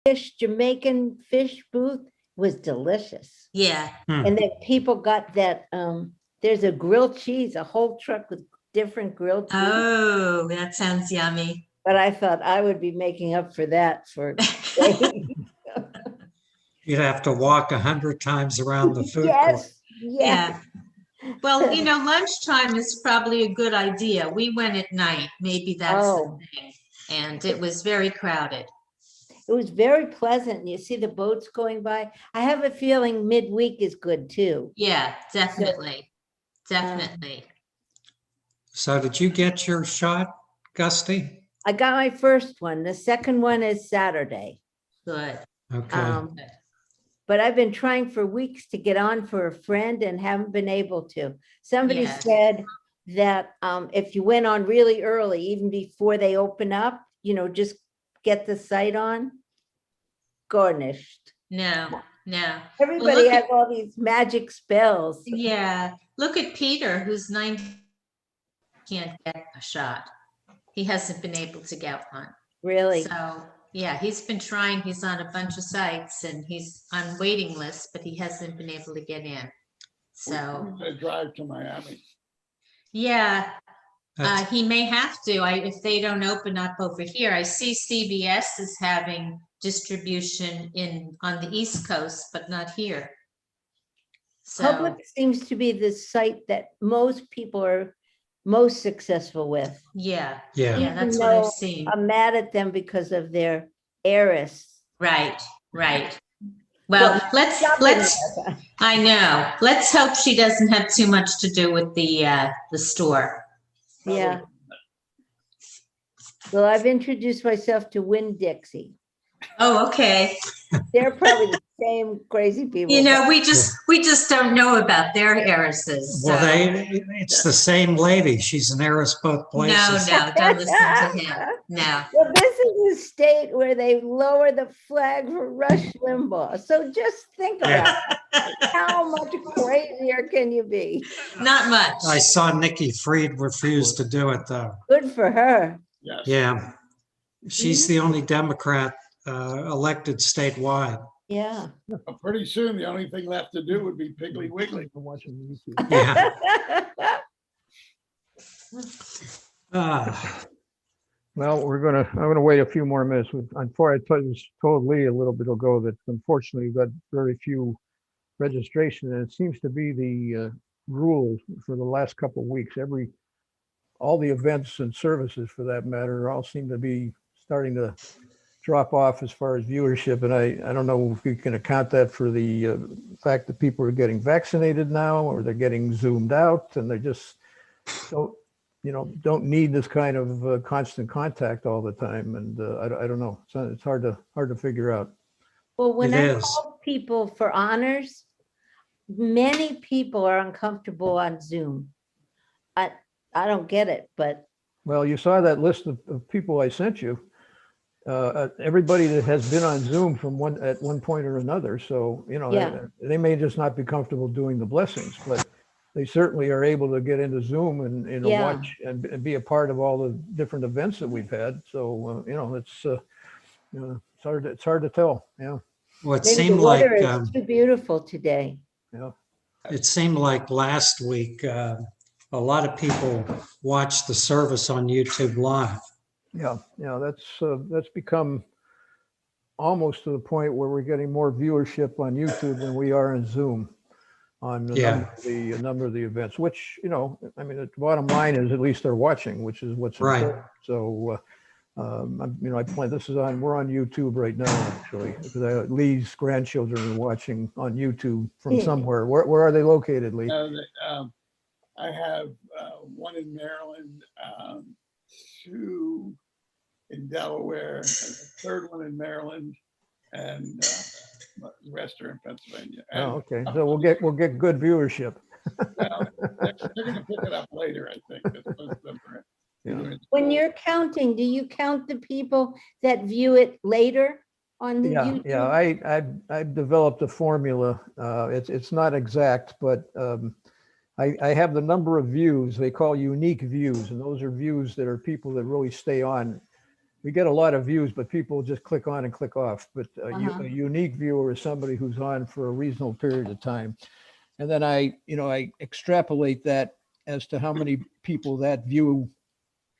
fish, Jamaican fish booth was delicious. Yeah. And then people got that, there's a grilled cheese, a whole truck with different grilled cheese. Oh, that sounds yummy. But I thought I would be making up for that for You'd have to walk 100 times around the food court. yes. Yeah. Well, you know, lunchtime is probably a good idea. We went at night. Maybe that's the thing. And it was very crowded. It was very pleasant. You see the boats going by. I have a feeling midweek is good too. Yeah, definitely. Definitely. So did you get your shot, Gusty? I got my first one. The second one is Saturday. Good. Okay. But I've been trying for weeks to get on for a friend and haven't been able to. Somebody Yes. said that if you went on really early, even before they open up, you know, just get the site on. Garnished. No. Everybody look has at- all these magic spells. Yeah. Look at Peter, who's 90, can't get a shot. He hasn't been able to get one. Really? So, yeah, he's been trying. He's on a bunch of sites and he's on waiting lists, but he hasn't been able to get in. So, They drive to Miami. yeah, That's- he may have to. If they don't open up over here. I see CBS is having distribution on the East Coast, but not here. So, Public seems to be the site that most people are most successful with. yeah, Yeah. yeah, that's Even what I've though seen. I'm mad at them because of their heiress. Right. Well, let's, I know. Let's hope she doesn't have too much to do with the store. Yeah. Well, I've introduced myself to Winn-Dixie. Oh, okay. They're probably the same crazy people. You know, we just don't know about their heiresses. Well, So. it's the same lady. She's an heiress both places. No, don't listen to him. No. Well, this is a state where they lower the flag for Rush Limbaugh. So just think about it. How much crazier can you be? Not much. I saw Nikki Fried refuse to do it, though. Good for her. Yes. Yeah. She's the only Democrat elected statewide. Yeah. Pretty soon, the only thing left to do would be Piggly Wiggly. Yeah. Well, I'm gonna wait a few more minutes. Unfortunately, I told Lee a little bit ago that unfortunately we've got very few registration, and it seems to be the rule for the last couple of weeks. All the events and services, for that matter, all seem to be starting to drop off as far as viewership. And I don't know if we can account that for the fact that people are getting vaccinated now, or they're getting zoomed out, and they just don't need this kind of constant contact all the time. And I don't know. It's hard to figure out. Well, when It I is. call people for honors, many people are uncomfortable on Zoom. I don't get it, but Well, you saw that list of people I sent you. Everybody that has been on Zoom at one point or another. So, Yeah. they may just not be comfortable doing the blessings, but they certainly are able to get into Zoom and Yeah. watch and be a part of all the different events that we've had. So, it's hard to tell. Yeah. Well, it maybe the seemed like weather is too beautiful today. Yeah. it seemed like last week a lot of people watched the service on YouTube Live. Yeah. That's become almost to the point where we're getting more viewership on YouTube than we are in Zoom on a number of the events, which, the bottom line is at least they're watching, which is what's Right. important. So, we're on YouTube right now, actually, because Lee's grandchildren are watching on YouTube from somewhere. Where are they located, Lee? I have one in Maryland, two in Delaware, and the third one in Maryland, and the rest are in Pennsylvania. Oh, okay. So we'll get good viewership. Well, they're going to pick it up later, I think. Yeah. When you're counting, do you count the people that view it later on the YouTube? Yeah. I've developed a formula. It's not exact, but I have the number of views they call unique views, and those are views that are people that really stay on we get a lot of views, but people just click on and click off. But Uh-huh. a unique viewer is somebody who's on for a reasonable period of time. And then I extrapolate that as to how many people that view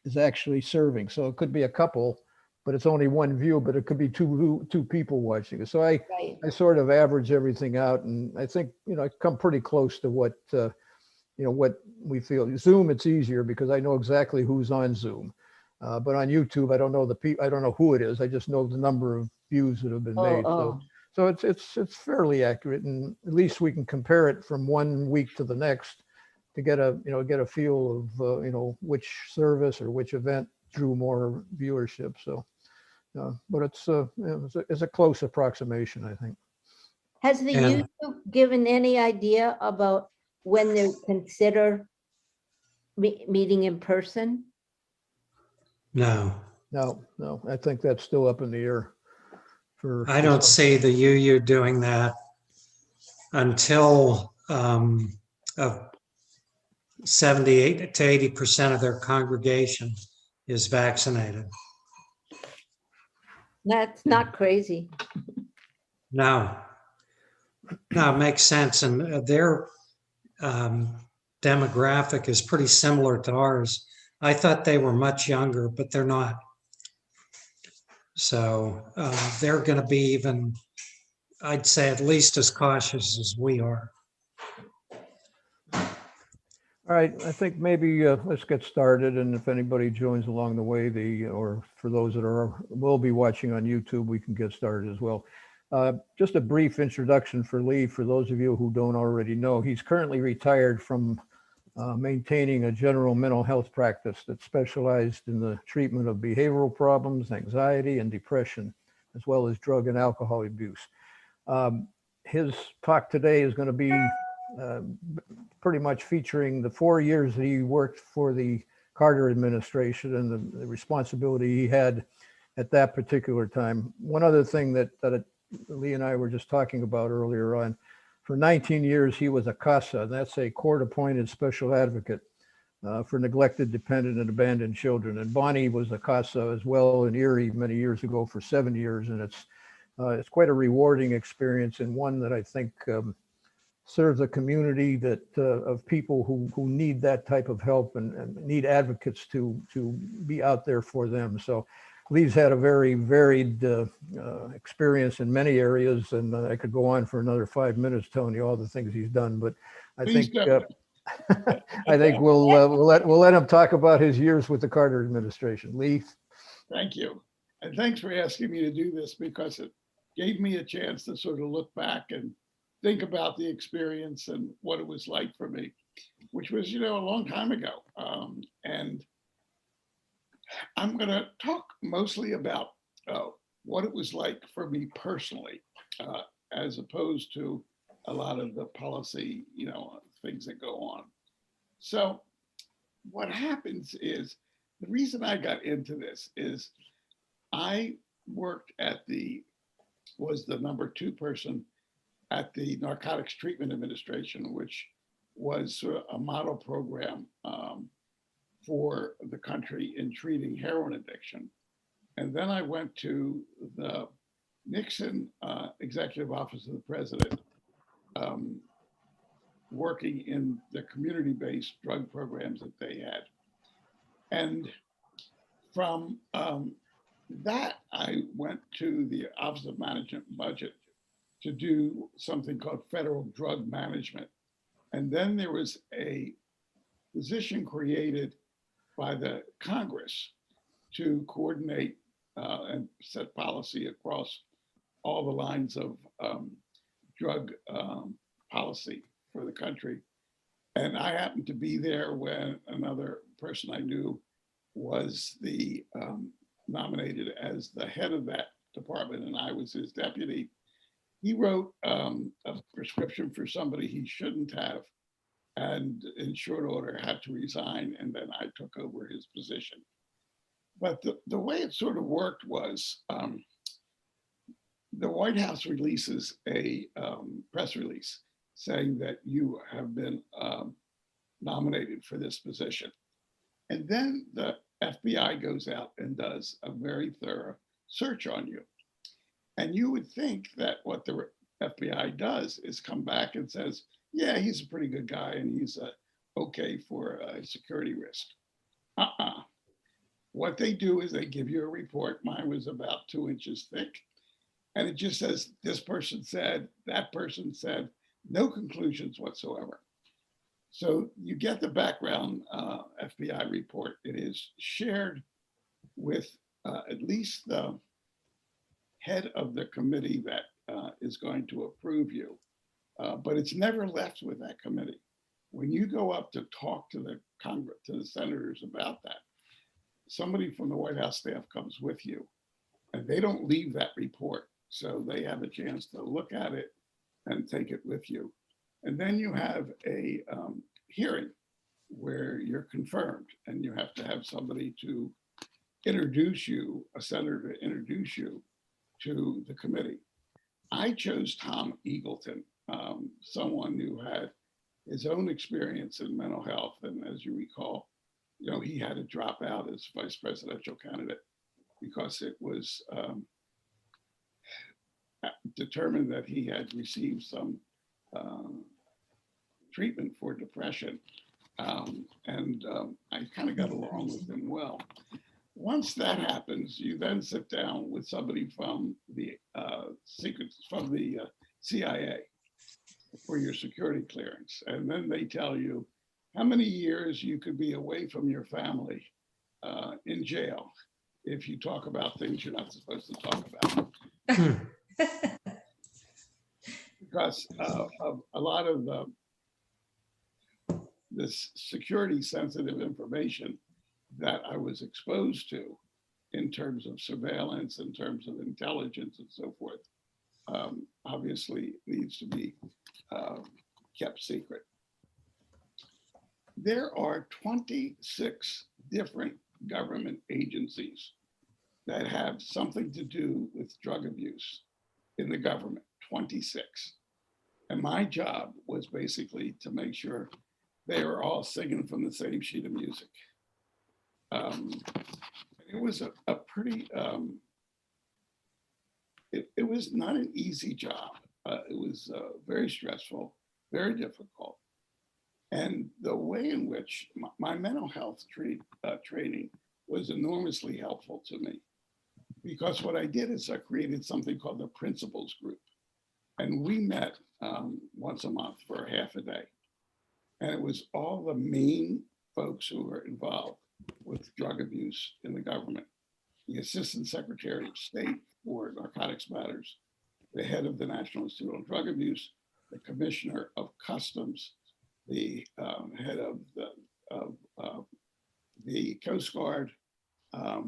is actually serving. So it could be a couple, but it's only one view, but it could be two people watching it. So I Right. sort of average everything out, and I think, I come pretty close to what, what we feel. Zoom, it's easier because I know exactly who's on Zoom. But on YouTube, I don't know I don't know who it is. I just know the number of views that have been Oh, made. oh, So it's fairly accurate, and at least we can compare it from one week to the next to get a feel of which service or which event drew more viewership. So, but it's a close approximation, I think. has the And YouTube given any idea about when they consider meeting in person? no, No, I think that's still up in the air for. I don't see the UU doing that until 78 to 80% of their congregation is vaccinated. That's not crazy. No, it makes sense. And their demographic is pretty similar to ours. I thought they were much younger, but they're not. So they're going to be even, I'd say, at least as cautious as we are. All right, I think maybe let's get started, and if anybody joins along the way, or for those that will be watching on YouTube, we can get started as well. Just a brief introduction for Lee, for those of you who don't already know. He's currently retired from maintaining a general mental health practice that specialized in the treatment of behavioral problems, anxiety, and depression, as well as drug and alcohol abuse. His talk today is going to be pretty much featuring the 4 years that he worked for the Carter administration and the responsibility he had at that particular time. One other thing that Lee and I were just talking about earlier on, for 19 years, he was a CASA, and that's a court-appointed special advocate for neglected, dependent, and abandoned children. And Bonnie was a CASA as well in Erie many years ago for 7 years, and it's quite a rewarding experience, and one that I think serves a community that of people who need that type of help and need advocates to be out there for them. So Lee's had a very varied experience in many areas, and I could go on for another 5 minutes telling you all the things he's done, but I Please think don't. I think we'll let him talk about his years with the Carter administration. Lee. Thank you. And thanks for asking me to do this, because it gave me a chance to sort of look back and think about the experience and what it was like for me, which was, a long time ago. And I'm going to talk mostly about what it was like for me personally, as opposed to a lot of the policy, things that go on. So what happens is, the reason I got into this is I worked was the number 2 person at the Narcotics Treatment Administration, which was sort of a model program for the country in treating heroin addiction. And then I went to the Nixon Executive Office of the President, working in the community-based drug programs that they had. And from that, I went to the Office of Management and Budget to do something called federal drug management. And then there was a position created by the Congress to coordinate and set policy across all the lines of drug policy for the country. And I happened to be there when another person I knew was nominated as the head of that department, and I was his deputy. He wrote a prescription for somebody he shouldn't have, and in short order had to resign, and then I took over his position. But the way it sort of worked was the White House releases a press release saying that you have been nominated for this position. And then the FBI goes out and does a very thorough search on you. And you would think that what the FBI does is come back and says, yeah, he's a pretty good guy and he's okay for a security risk. What they do is they give you a report. Mine was about 2 inches thick. And it just says, this person said, that person said, no conclusions whatsoever. So you get the background FBI report. It is shared with at least the head of the committee that is going to approve you. But it's never left with that committee. When you go up to talk to the Congress, to the senators about that, somebody from the White House staff comes with you, and they don't leave that report. So they have a chance to look at it and take it with you. And then you have a hearing where you're confirmed, and you have to have somebody to introduce you, a senator to introduce you to the committee. I chose Tom Eagleton, someone who had his own experience in mental health. And as you recall, he had to drop out as vice presidential candidate because it was determined that he had received some treatment for depression. I kind of got along with him well. Once that happens, you then sit down with somebody from the CIA for your security clearance. And then they tell you how many years you could be away from your family in jail if you talk about things you're not supposed to talk about. Because of a lot of this security sensitive information that I was exposed to in terms of surveillance, in terms of intelligence and so forth, obviously needs to be kept secret. There are 26 different government agencies that have something to do with drug abuse in the government, 26. And my job was basically to make sure they were all singing from the same sheet of music. It was a pretty, it was not an easy job. It was very stressful, very difficult. And the way in which my mental health training was enormously helpful to me, because what I did is I created something called the Principals Group. And we met once a month for half a day. And it was all the main folks who were involved with drug abuse in the government. The Assistant Secretary of State for Narcotics Matters, the head of the National Institute on Drug Abuse, the Commissioner of Customs, the head of the Coast Guard. I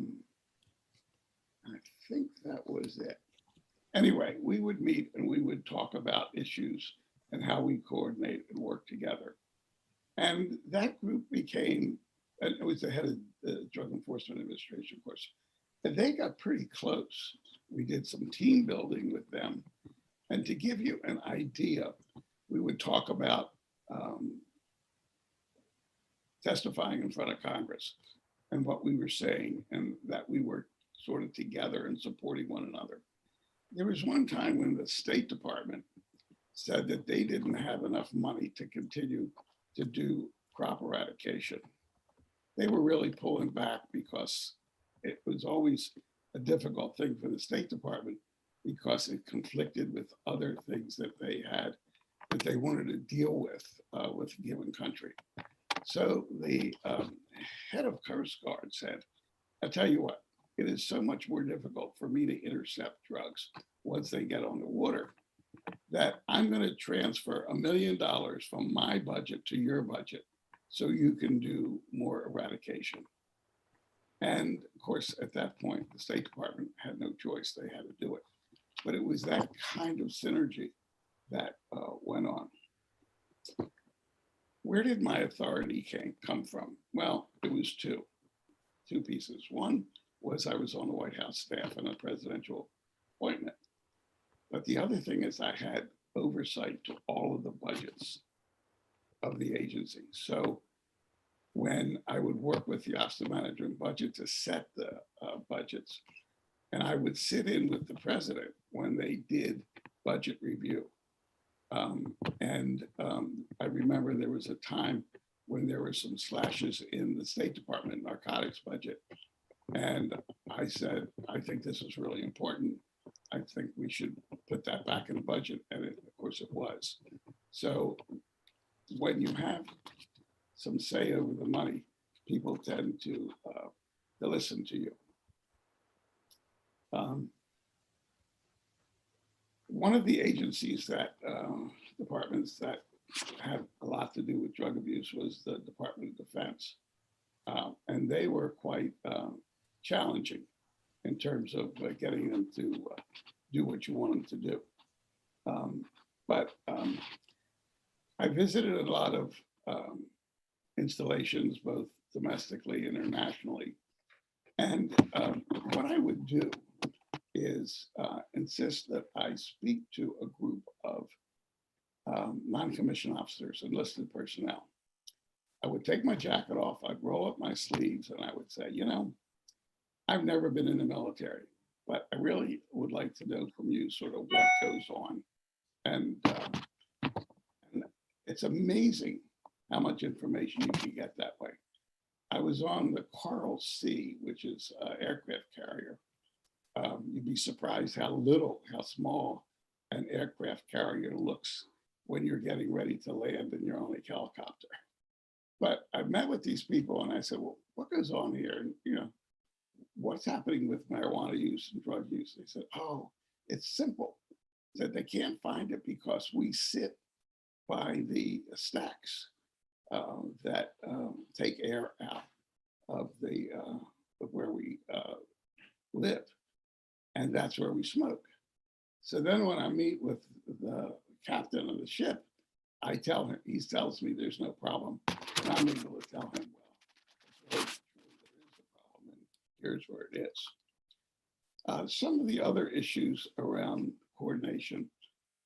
think that was it. Anyway, we would meet and we would talk about issues and how we coordinate and work together. And that group became, and it was the head of the Drug Enforcement Administration, of course, and they got pretty close. We did some team building with them. And to give you an idea, we would talk about testifying in front of Congress and what we were saying, and that we were sort of together and supporting one another. There was one time when the State Department said that they didn't have enough money to continue to do crop eradication. They were really pulling back because it was always a difficult thing for the State Department because it conflicted with other things that they had that they wanted to deal with a given country. So the head of Coast Guard said, I tell you what, it is so much more difficult for me to intercept drugs once they get on the water that I'm going to transfer $1 million from my budget to your budget so you can do more eradication. And of course, at that point, the State Department had no choice. They had to do it. But it was that kind of synergy that went on. Where did my authority come from? Well, it was two pieces. One was I was on the White House staff in a presidential appointment. But the other thing is I had oversight to all of the budgets of the agency. So when I would work with the Office of Management Budget to set the budgets. And I would sit in with the president when they did budget review. I remember there was a time when there were some slashes in the State Department narcotics budget. And I said, I think this is really important. I think we should put that back in the budget. And of course it was. So when you have some say over the money, people tend to listen to you. One of the agencies that, departments that had a lot to do with drug abuse was the Department of Defense. And they were quite challenging in terms of getting them to do what you want them to do. I visited a lot of installations, both domestically and internationally. And what I would do is insist that I speak to a group of non-commissioned officers, enlisted personnel. I would take my jacket off, I'd roll up my sleeves, and I would say, you know, I've never been in the military, but I really would like to know from you sort of what goes on. And it's amazing how much information you can get that way. I was on the Coral Sea, which is an aircraft carrier. You'd be surprised how small an aircraft carrier looks when you're getting ready to land in your own helicopter. But I met with these people and I said, well, what goes on here? And, you know, what's happening with marijuana use and drug use? They said, oh, it's simple. That they can't find it because we sit by the stacks that take air out of the of where we live, and that's where we smoke. So then when I meet with the captain of the ship, I tell him, he tells me there's no problem. And I'm able to tell him, well, it's really true, there is a problem, and here's where it is. Some of the other issues around coordination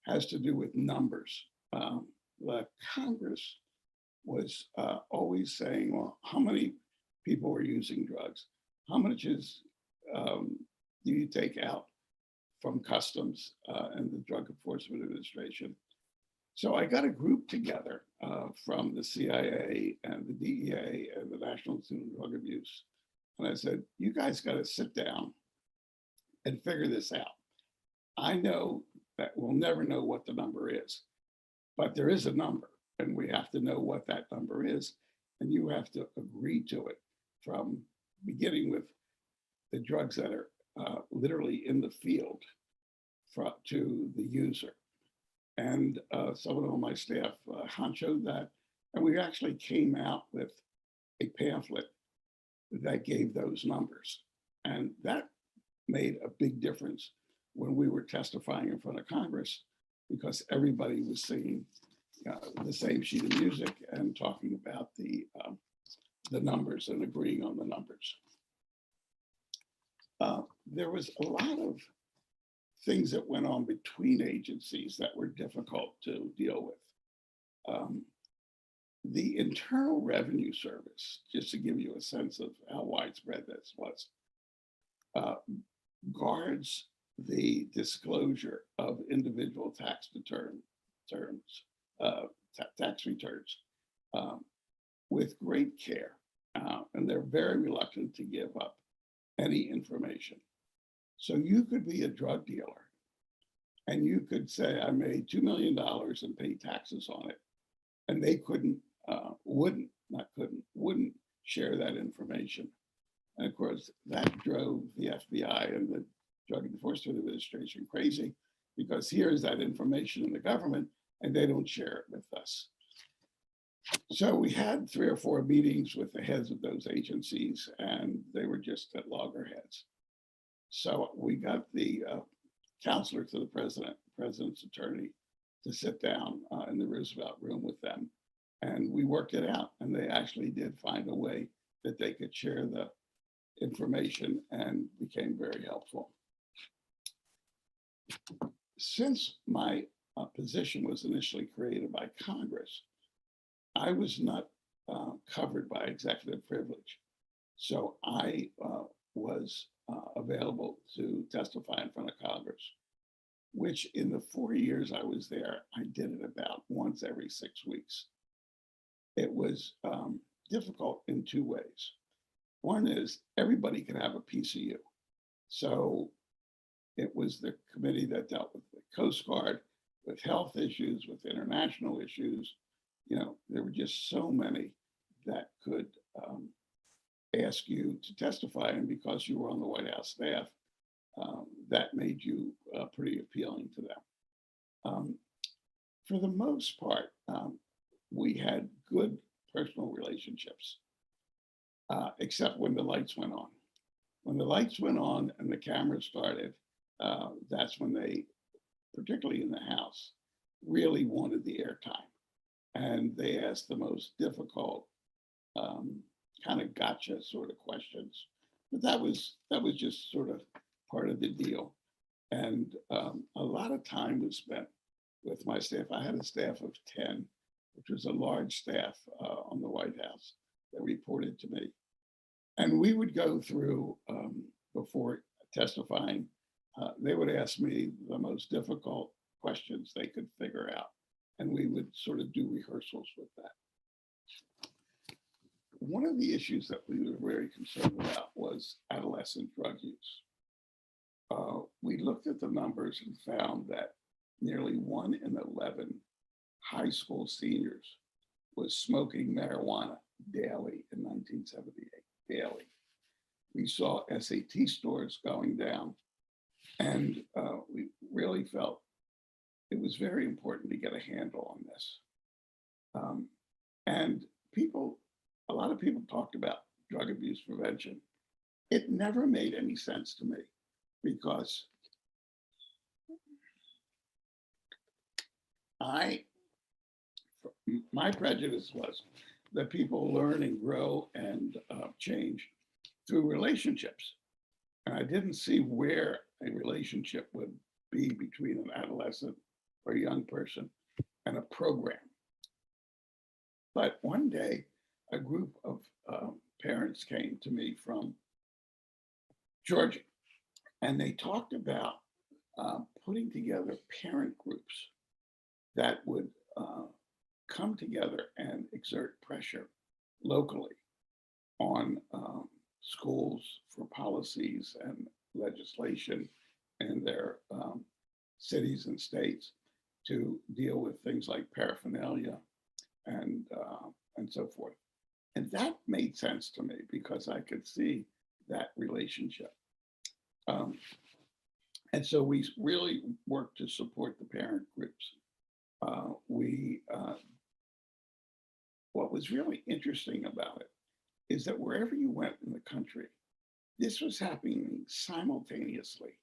has to do with numbers. The Congress was always saying, well, how many people are using drugs? How much is do you take out from Customs and the Drug Enforcement Administration? So I got a group together from the CIA and the DEA and the National Institute of Drug Abuse. And I said, you guys got to sit down and figure this out. I know that we'll never know what the number is, but there is a number and we have to know what that number is. And you have to agree to it, from beginning with the drugs that are literally in the field to the user. And someone on my staff honchoed that. And we actually came out with a pamphlet that gave those numbers. And that made a big difference when we were testifying in front of Congress, because everybody was singing the same sheet of music and talking about the numbers and agreeing on the numbers. There was a lot of things that went on between agencies that were difficult to deal with. The Internal Revenue Service, just to give you a sense of how widespread this was, guards the disclosure of individual tax tax returns with great care. And they're very reluctant to give up any information. So you could be a drug dealer and you could say, I made $2 million and pay taxes on it. And they wouldn't share that information. And of course, that drove the FBI and the Drug Enforcement Administration crazy, because here's that information in the government and they don't share it with us. So we had 3 or 4 meetings with the heads of those agencies and they were just at loggerheads. So we got the counselor to the president's attorney, to sit down in the Roosevelt room with them. And we worked it out. And they actually did find a way that they could share the information and became very helpful. Since my position was initially created by Congress, I was not covered by executive privilege. So I was available to testify in front of Congress, which in the 4 years I was there, I did it about once every 6 weeks. It was difficult in two ways. One is everybody could have a piece of you. So it was the committee that dealt with the Coast Guard, with health issues, with international issues. You know, there were just so many that could ask you to testify, and because you were on the White House staff, that made you pretty appealing to them. For the most part, we had good personal relationships, except when the lights went on. When the lights went on and the cameras started, that's when they, particularly in the House, really wanted the airtime. And they asked the most difficult kind of gotcha sort of questions. But that was just sort of part of the deal. And a lot of time was spent with my staff. I had a staff of 10, which was a large staff on the White House that reported to me. And we would go through, before testifying, they would ask me the most difficult questions they could figure out. And we would sort of do rehearsals with that. One of the issues that we were very concerned about was adolescent drug use. We looked at the numbers and found that nearly 1 in 11 high school seniors was smoking marijuana daily in 1978, daily. We saw SAT scores going down, and we really felt it was very important to get a handle on this. And a lot of people talked about drug abuse prevention. It never made any sense to me, because my prejudice was that people learn and grow and change through relationships. And I didn't see where a relationship would be between an adolescent or a young person and a program. But one day, a group of parents came to me from Georgia, and they talked about putting together parent groups that would come together and exert pressure locally on schools for policies and legislation in their cities and states to deal with things like paraphernalia and so forth. And that made sense to me because I could see that relationship. And so we really worked to support the parent groups. What was really interesting about it is that wherever you went in the country, this was happening simultaneously.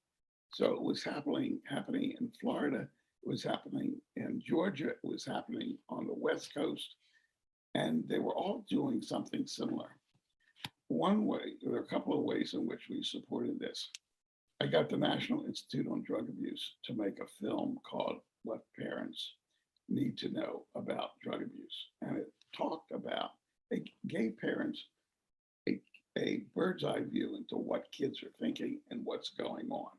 So it was happening in Florida, it was happening in Georgia, it was happening on the West Coast, and they were all doing something similar. One way, there are a couple of ways in which we supported this. I got the National Institute on Drug Abuse to make a film called What Parents Need to Know About Drug Abuse. And it talked about, it gave parents a bird's eye view into what kids are thinking and what's going on,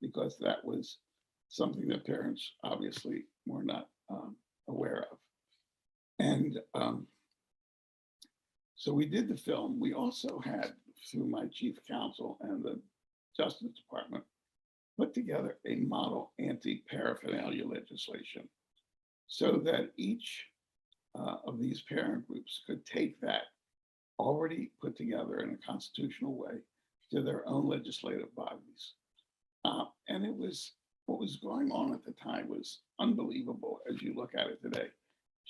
because that was something that parents obviously were not aware of. And so we did the film. We also had, through my chief counsel and the Justice Department, put together a model anti-paraphernalia legislation so that each of these parent groups could take that already put together in a constitutional way to their own legislative bodies. And it was, what was going on at the time was unbelievable as you look at it today.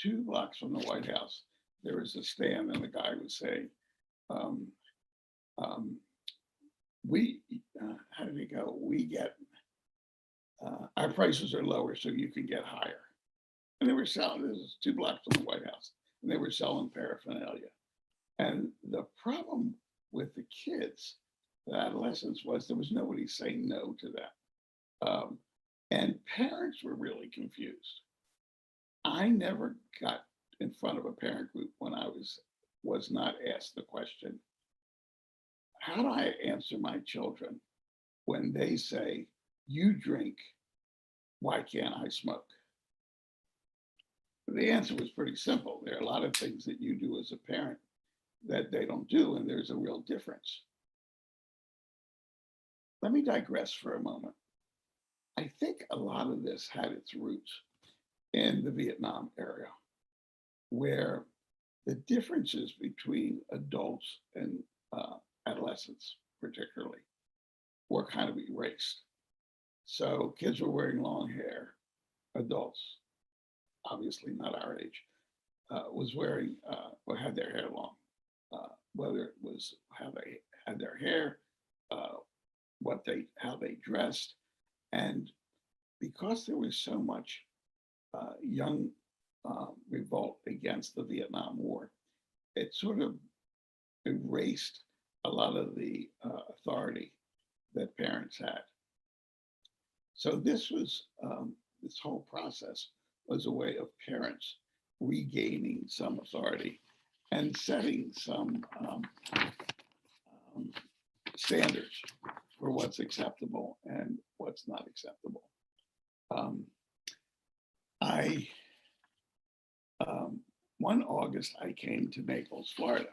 2 blocks from the White House, there was a stand and the guy was saying, how did it go? We get, our prices are lower so you can get higher. And they were selling, this is 2 blocks from the White House, and they were selling paraphernalia. And the problem with the kids, the adolescents, was there was nobody saying no to that. And parents were really confused. I never got in front of a parent group when I was was not asked the question, how do I answer my children when they say, you drink, why can't I smoke? The answer was pretty simple. There are a lot of things that you do as a parent that they don't do, and there's a real difference. Let me digress for a moment. I think a lot of this had its roots in the Vietnam era, where the differences between adults and adolescents, particularly, were kind of erased. So kids were wearing long hair, adults, obviously not our age, was wearing or had their hair long, whether it was how they had their hair, how they dressed, and because there was so much young revolt against the Vietnam War, it sort of erased a lot of the authority that parents had. So this whole process was a way of parents regaining some authority and setting some standards for what's acceptable and what's not acceptable. One August, I came to Naples, Florida.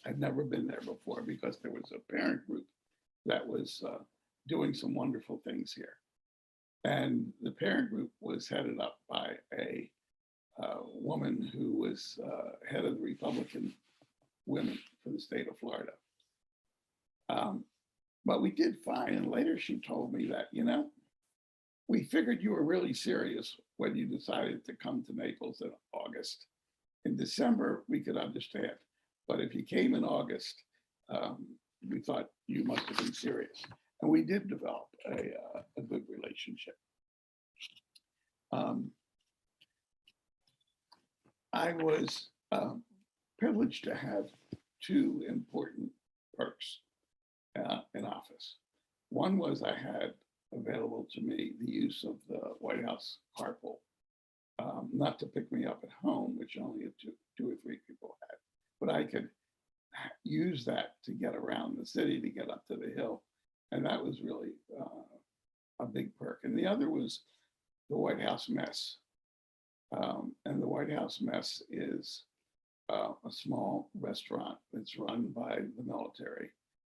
I'd never been there before because there was a parent group that was doing some wonderful things here. And the parent group was headed up by a woman who was head of the Republican Women for the state of Florida. But we did fine. And later she told me that, you know, we figured you were really serious when you decided to come to Naples in August. In December, we could understand. But if you came in August, we thought you must have been serious. And we did develop a good relationship. I was privileged to have two important perks in office. One was I had available to me the use of the White House carpool, not to pick me up at home, which only two or three people had, but I could use that to get around the city, to get up to the Hill. And that was really a big perk. And the other was the White House mess. And the White House mess is a small restaurant that's run by the military,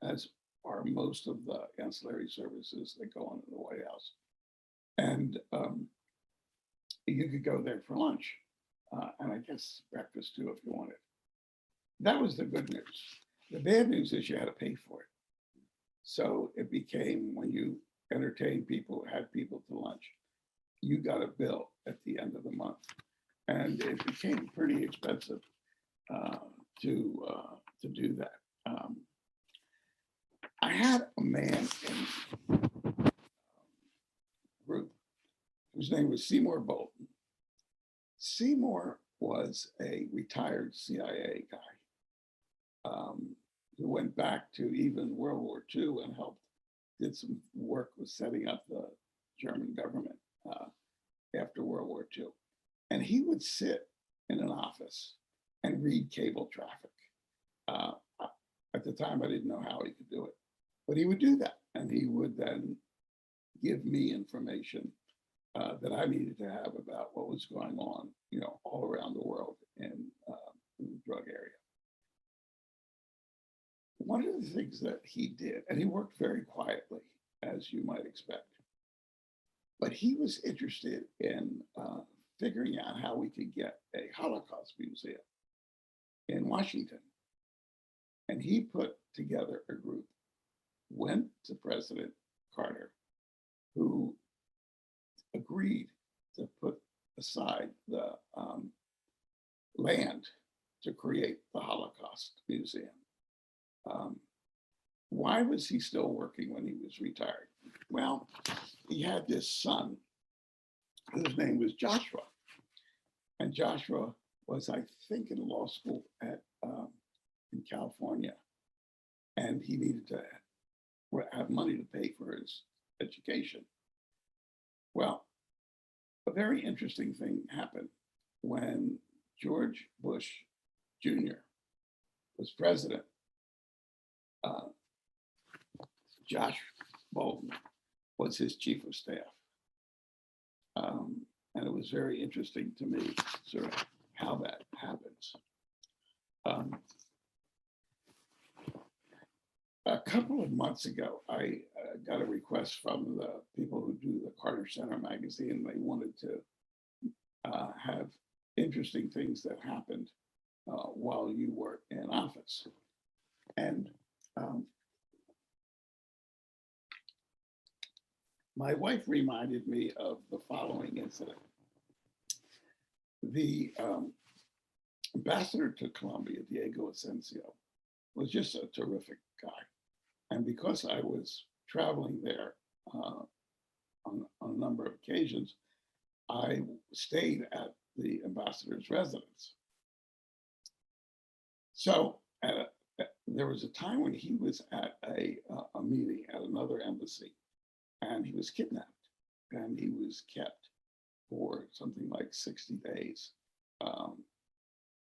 as are most of the ancillary services that go on in the White House. And you could go there for lunch, and I guess breakfast too, if you wanted. That was the good news. The bad news is you had to pay for it. So it became, when you entertained people, had people to lunch, you got a bill at the end of the month. And it became pretty expensive to do that. I had a man in group whose name was Seymour Bolton. Seymour was a retired CIA guy who went back to even World War II and did some work with setting up the German government after World War II. And he would sit in an office and read cable traffic. At the time, I didn't know how he could do it, but he would do that. And he would then give me information that I needed to have about what was going on, you know, all around the world in the drug area. One of the things that he did, and he worked very quietly, as you might expect, but he was interested in figuring out how we could get a Holocaust museum in Washington. And he put together a group, went to President Carter, who agreed to put aside the land to create the Holocaust Museum. Why was he still working when he was retired? Well, he had this son whose name was Joshua. And Joshua was, I think, in law school in California. And he needed to have money to pay for his education. Well, a very interesting thing happened when George Bush Jr. was president, Josh Bolton was his chief of staff. And it was very interesting to me, sort of how that happens. A couple of months ago, I got a request from the people who do the Carter Center magazine. They wanted to have interesting things that happened while you were in office. And my wife reminded me of the following incident. The ambassador to Colombia, Diego Asensio, was just a terrific guy. And because I was traveling there on a number of occasions, I stayed at the ambassador's residence. So there was a time when he was at a meeting at another embassy, and he was kidnapped, and he was kept for something like 60 days.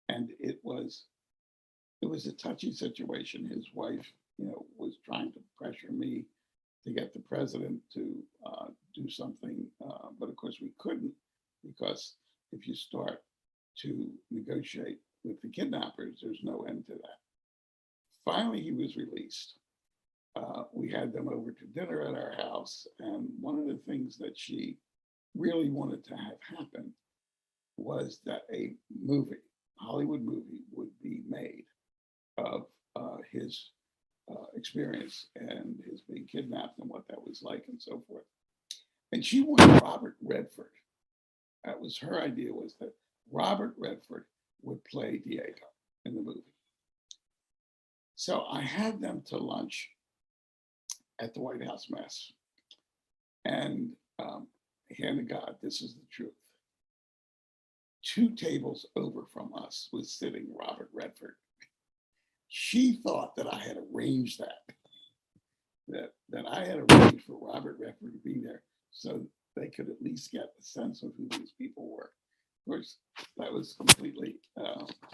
And it was a touchy situation. His wife, was trying to pressure me to get the president to do something, but of course we couldn't, because if you start to negotiate with the kidnappers, there's no end to that. Finally, he was released. We had them over to dinner at our house, and one of the things that she really wanted to have happen was that a Hollywood movie would be made of his experience and his being kidnapped and what that was like and so forth. And she wanted Robert Redford. That was her idea, was that Robert Redford would play Diego in the movie. So I had them to lunch at the White House mess. And hand to God, this is the truth. 2 tables over from us was sitting Robert Redford. She thought that I had arranged that I had arranged for Robert Redford to be there so they could at least get a sense of who these people were. Of course, that was completely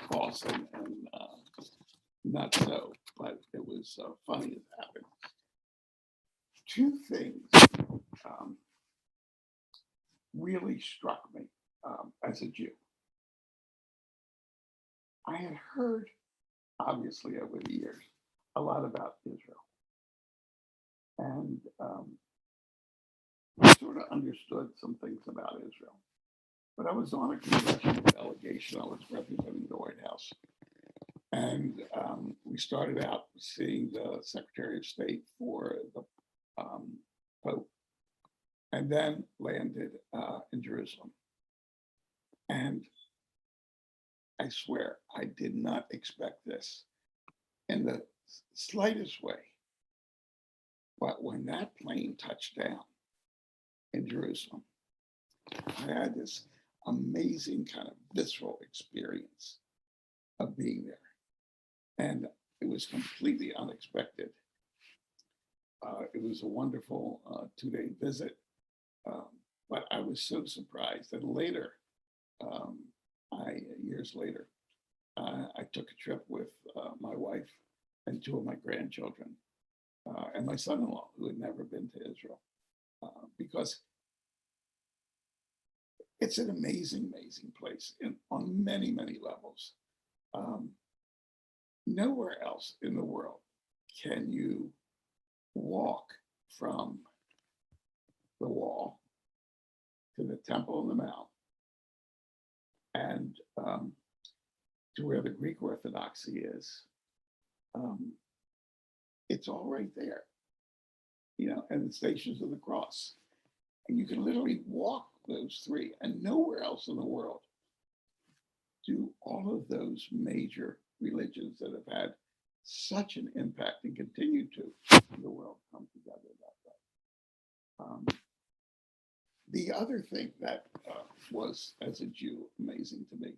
false and not so, but it was funny as it happened. 2 things really struck me as a Jew. I had heard, obviously over the years, a lot about Israel. And I sort of understood some things about Israel. But I was on a congressional delegation. I was representing the White House. And we started out seeing the Secretary of State for the Pope, and then landed in Jerusalem. And I swear, I did not expect this in the slightest way. But when that plane touched down in Jerusalem, I had this amazing kind of visceral experience of being there. And it was completely unexpected. It was a wonderful 2-day visit, but I was so surprised. And later, years later, I took a trip with my wife and 2 of my grandchildren and my son-in-law, who had never been to Israel, because it's an amazing, amazing place on many, many levels. Nowhere else in the world can you walk from the wall to the Temple on the Mount and to where the Greek Orthodoxy is. It's all right there, and the Stations of the Cross. And you can literally walk those 3, and nowhere else in the world do all of those major religions that have had such an impact and continue to in the world come together that way. The other thing that was, as a Jew, amazing to me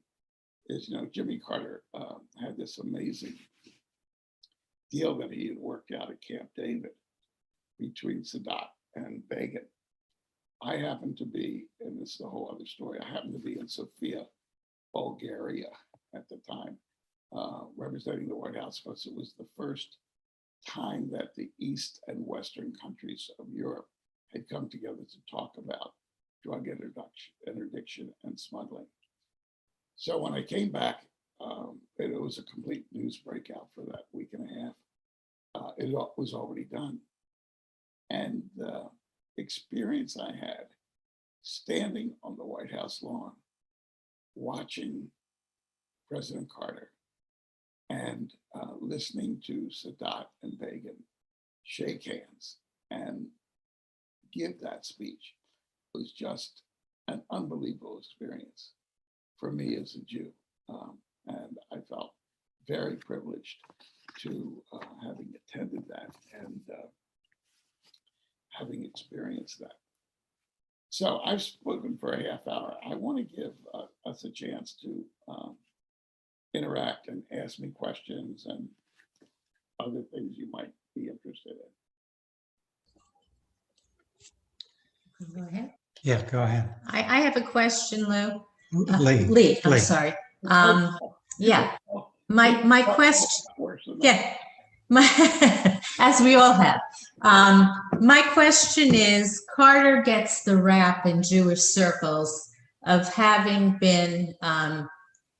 is, Jimmy Carter had this amazing deal that he had worked out at Camp David between Sadat and Begin. I happened to be, and this is a whole other story, I happened to be in Sofia, Bulgaria at the time. representing the White House, because it was the first time that the East and Western countries of Europe had come together to talk about drug interdiction and smuggling. So when I came back, it was a complete news breakout for that week and a half. It was already done. And the experience I had standing on the White House lawn, watching President Carter and listening to Sadat and Begin shake hands and give that speech was just an unbelievable experience for me as a Jew. And I felt very privileged to having attended that and having experienced that. So I've spoken for a half hour. I want to give us a chance to interact and ask me questions and other things you might be interested in. Go ahead. Yeah, go ahead. I have a question, Lou. Lee. I'm sorry. Yeah, my question, yeah, as we all have. My question is, Carter gets the rap in Jewish circles of having been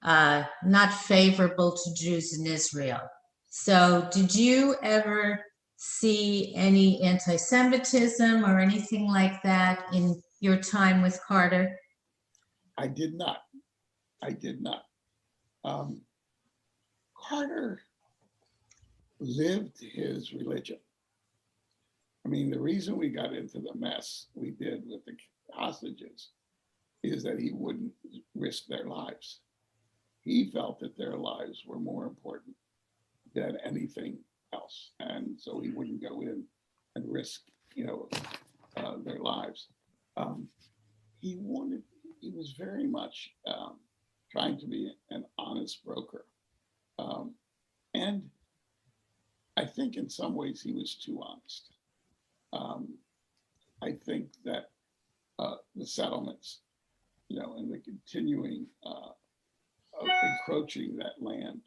not favorable to Jews in Israel. So did you ever see any anti-Semitism or anything like that in your time with Carter? I did not. Carter lived his religion. I mean, the reason we got into the mess we did with the hostages is that he wouldn't risk their lives. He felt that their lives were more important than anything else. And so he wouldn't go in and risk, their lives. He was very much trying to be an honest broker. And I think in some ways he was too honest. I think that the settlements, and the continuing of encroaching that land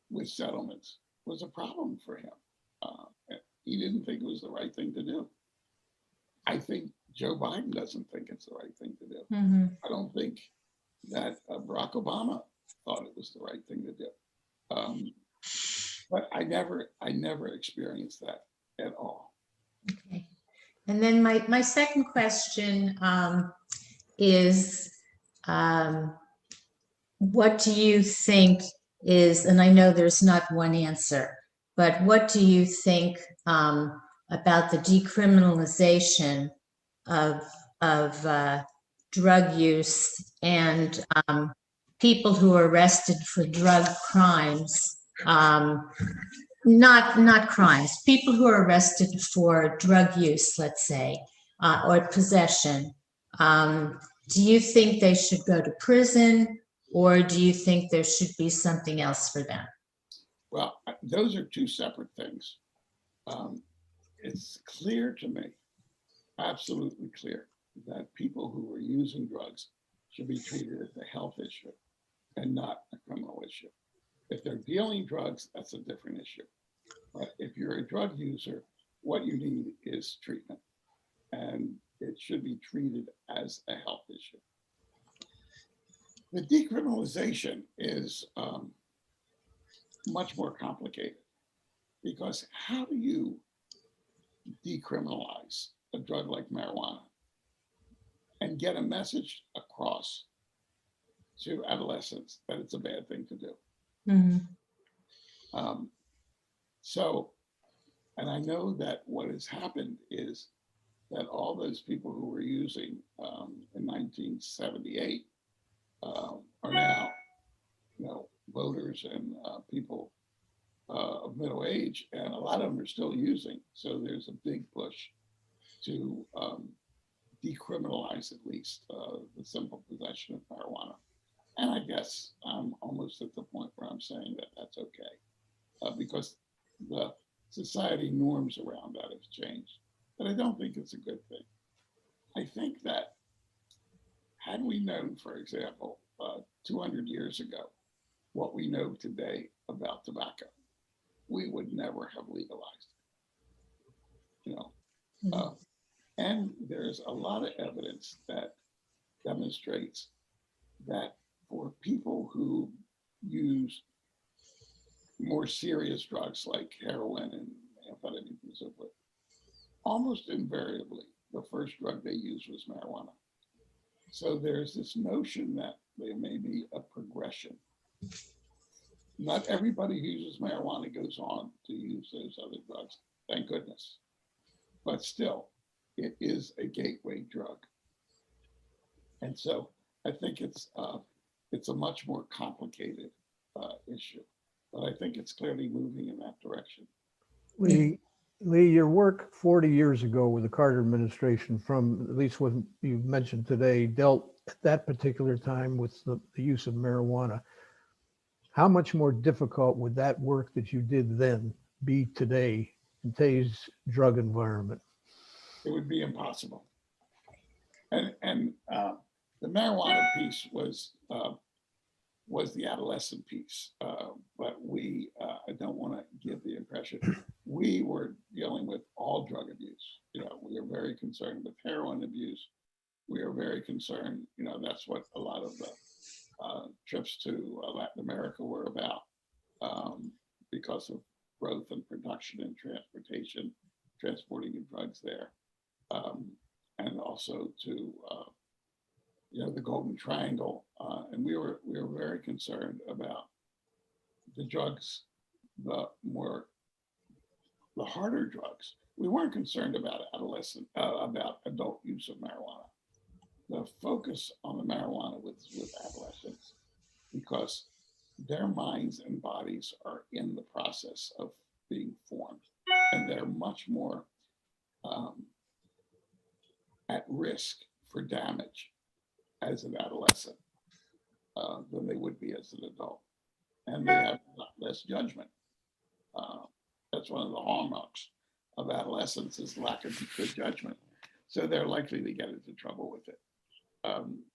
with settlements was a problem for him. He didn't think it was the right thing to do. I think Joe Biden doesn't think it's the right thing to do. Mm-hmm. I don't think that Barack Obama thought it was the right thing to do. But I never experienced that at all. Okay. And then my second question is, what do you think is, and I know there's not one answer, but what do you think about the decriminalization of drug use and people who are arrested for drug crimes? Not crimes, people who are arrested for drug use, let's say, or possession. Do you think they should go to prison, or do you think there should be something else for them? Well, those are two separate things. It's clear to me, absolutely clear, that people who are using drugs should be treated as a health issue and not a criminal issue. If they're dealing drugs, that's a different issue. But if you're a drug user, what you need is treatment, and it should be treated as a health issue. The decriminalization is much more complicated, because how do you decriminalize a drug like marijuana and get a message across to adolescents that it's a bad thing to do? Mm-hmm. And I know that what has happened is that all those people who were using in 1978 are now, voters and people of middle age, and a lot of them are still using. So there's a big push to decriminalize at least the simple possession of marijuana. And I guess I'm almost at the point where I'm saying that that's okay, because the society norms around that have changed. But I don't think it's a good thing. I think that had we known, for example, 200 years ago, what we know today about tobacco, we would never have legalized it, you know. And there's a lot of evidence that demonstrates that for people who use more serious drugs like heroin and amphetamines and so forth, almost invariably, the first drug they used was marijuana. So there's this notion that there may be a progression. Not everybody who uses marijuana goes on to use those other drugs, thank goodness. But still, it is a gateway drug. And so I think it's a much more complicated issue, but I think it's clearly moving in that direction. Lee, your work 40 years ago with the Carter administration, from at least what you've mentioned today, dealt at that particular time with the use of marijuana. How much more difficult would that work that you did then be today in today's drug environment? It would be impossible. And the marijuana piece was the adolescent piece, but I don't want to give the impression, we were dealing with all drug abuse. You know, we are very concerned with heroin abuse. We are very concerned, you know, that's what a lot of the trips to Latin America were about, because of growth and production and transportation, transporting the drugs there. And also to, you know, the Golden Triangle. And we were very concerned about the drugs, the harder drugs. We weren't concerned about about adult use of marijuana. The focus on the marijuana was with adolescents, because their minds and bodies are in the process of being formed, and they're much more at risk for damage as an adolescent than they would be as an adult. And they have less judgment. That's one of the hallmarks of adolescence, is lack of good judgment. So they're likely to get into trouble with it.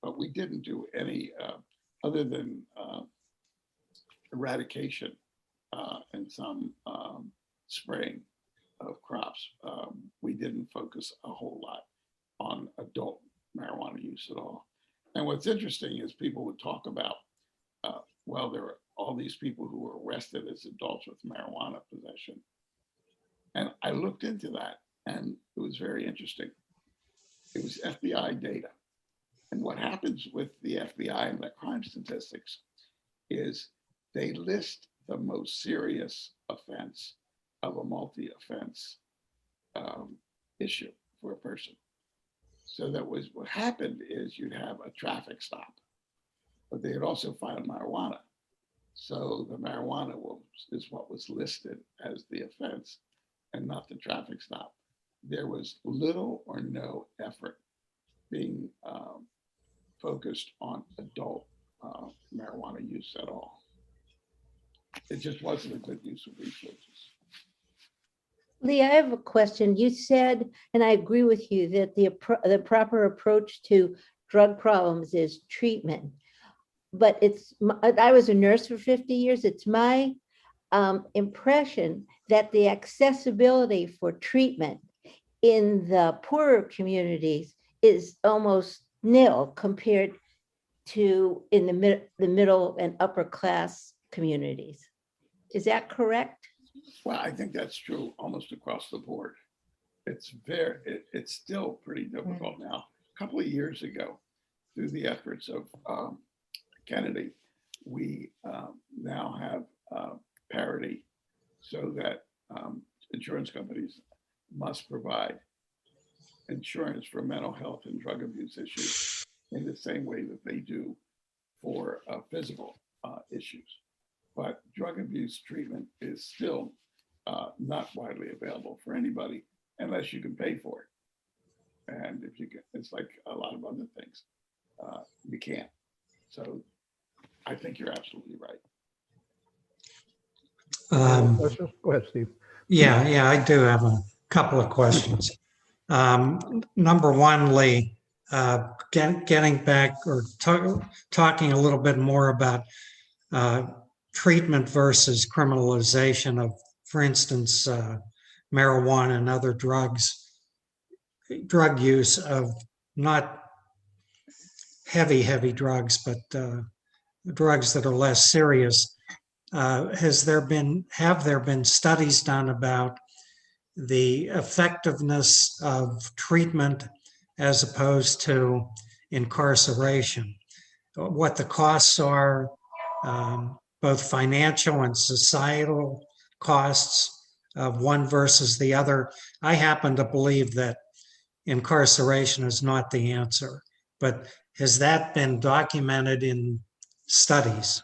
But we didn't do any, other than eradication and some spraying of crops. We didn't focus a whole lot on adult marijuana use at all. And what's interesting is people would talk about, well, there were all these people who were arrested as adults with marijuana possession. And I looked into that, and it was very interesting. It was FBI data. And what happens with the FBI and the crime statistics is they list the most serious offense of a multi-offense issue for a person. So that was what happened is you'd have a traffic stop, but they had also found marijuana. So the marijuana is what was listed as the offense and not the traffic stop. There was little or no effort being focused on adult marijuana use at all. It just wasn't a good use of resources. Lee, I have a question. You said, and I agree with you, that the proper approach to drug problems is treatment. But I was a nurse for 50 years. It's my impression that the accessibility for treatment in the poorer communities is almost nil compared to in the middle and upper class communities. Is that correct? Well, I think that's true almost across the board. It's still pretty difficult now. A couple of years ago, through the efforts of Kennedy, we now have parity, so that insurance companies must provide insurance for mental health and drug abuse issues in the same way that they do for physical issues. But drug abuse treatment is still not widely available for anybody unless you can pay for it. And if you can, it's like a lot of other things, you can't. So I think you're absolutely right. Go ahead, Steve. Yeah, I do have a couple of questions. Number one, Lee, getting back or talking a little bit more about treatment versus criminalization of, for instance, marijuana and other drugs, drug use of not heavy drugs, but drugs that are less serious. Have there been studies done about the effectiveness of treatment as opposed to incarceration? What the costs are, both financial and societal costs of one versus the other. I happen to believe that incarceration is not the answer, but has that been documented in studies?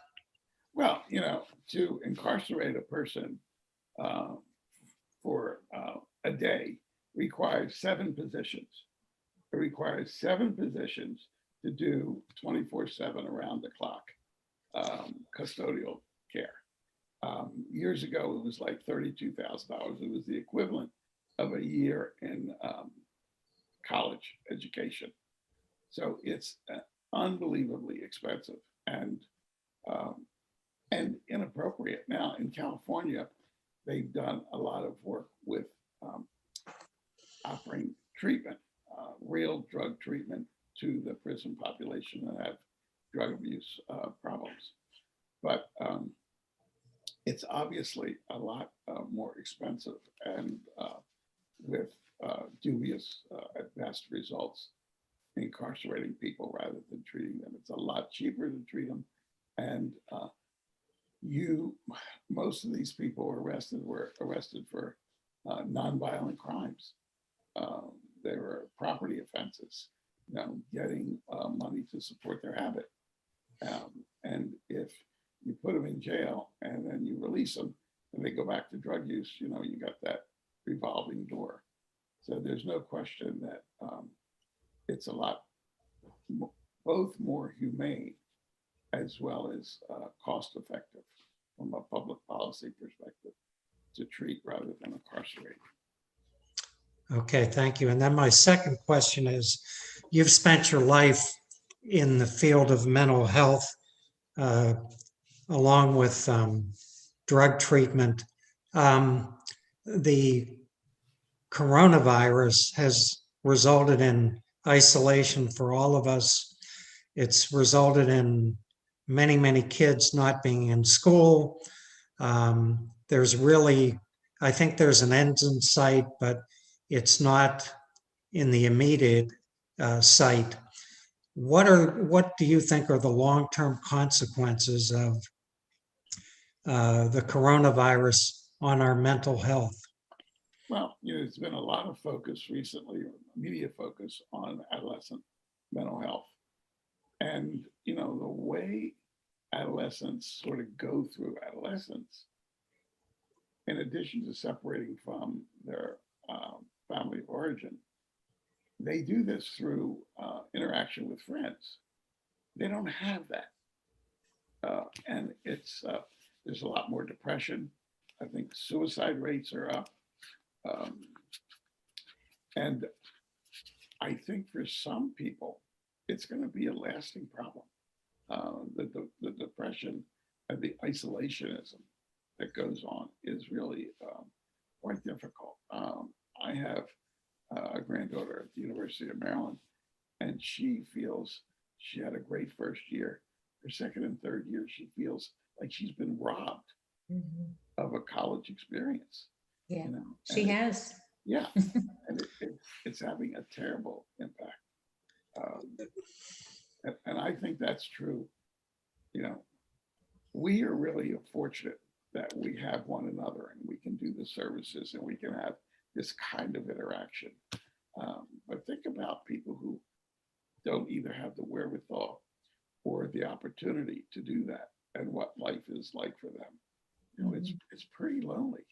Well, to incarcerate a person for a day requires 7 positions. It requires 7 positions to do 24/7 around the clock custodial care. Years ago, it was like $32,000. It was the equivalent of a year in college education. So it's unbelievably expensive and inappropriate. Now in California, they've done a lot of work with offering treatment, real drug treatment to the prison population that have drug abuse problems. But it's obviously a lot more expensive and with dubious at best results, incarcerating people rather than treating them. It's a lot cheaper to treat them. And most of these people were arrested for nonviolent crimes. They were property offenses, getting money to support their habit. And if you put them in jail and then you release them and they go back to drug use, you got that revolving door. So there's no question that it's a lot both more humane as well as cost effective from a public policy perspective to treat rather than incarcerate. Okay, thank you. And then my second question is, you've spent your life in the field of mental health along with drug treatment. The coronavirus has resulted in isolation for all of us. It's resulted in many kids not being in school. There's really, I think there's an end in sight, but it's not in the immediate sight. What do you think are the long-term consequences of the coronavirus on our mental health? Well, there's been a lot of focus recently, media focus on adolescent mental health. And, the way adolescents sort of go through adolescence, in addition to separating from their family of origin, they do this through interaction with friends. They don't have that. And there's a lot more depression. I think suicide rates are up. And I think for some people, it's going to be a lasting problem. The depression and the isolationism that goes on is really quite difficult. I have a granddaughter at the University of Maryland, and she feels she had a great first year. Her second and third year, she feels like she's been robbed of a college experience. Yeah, she has. Yeah, and it's having a terrible impact. And I think that's true. We are really fortunate that we have one another and we can do the services and we can have this kind of interaction. But think about people who don't either have the wherewithal or the opportunity to do that and what life is like for them. It's pretty lonely.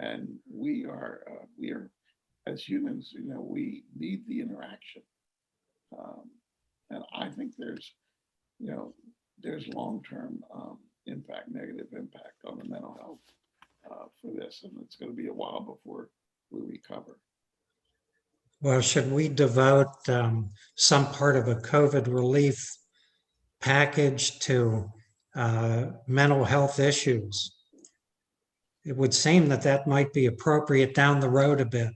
And we are as humans, we need the interaction. And I think there's long-term impact, negative impact on the mental health for this. And it's going to be a while before we recover. Well, should we devote some part of a COVID relief package to mental health issues. It would seem that that might be appropriate down the road a bit.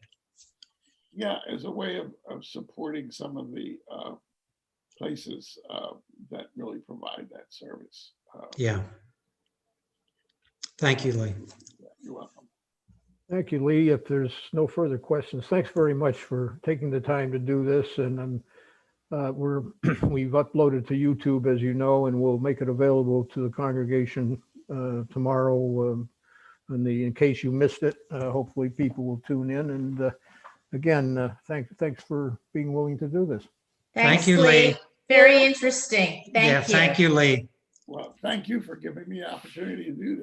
Yeah, as a way of supporting some of the places that really provide that service. Yeah. Thank you, Lee. You're welcome. Thank you, Lee. If there's no further questions, thanks very much for taking the time to do this. And we've uploaded to YouTube, as you know, and we'll make it available to the congregation tomorrow. In case you missed it, hopefully people will tune in. And again, thanks for being willing to do this. Thanks, Thank you, Lee. Very interesting. Yeah, Thank you. thank you, Lee. Well, thank you for giving me the opportunity to do this.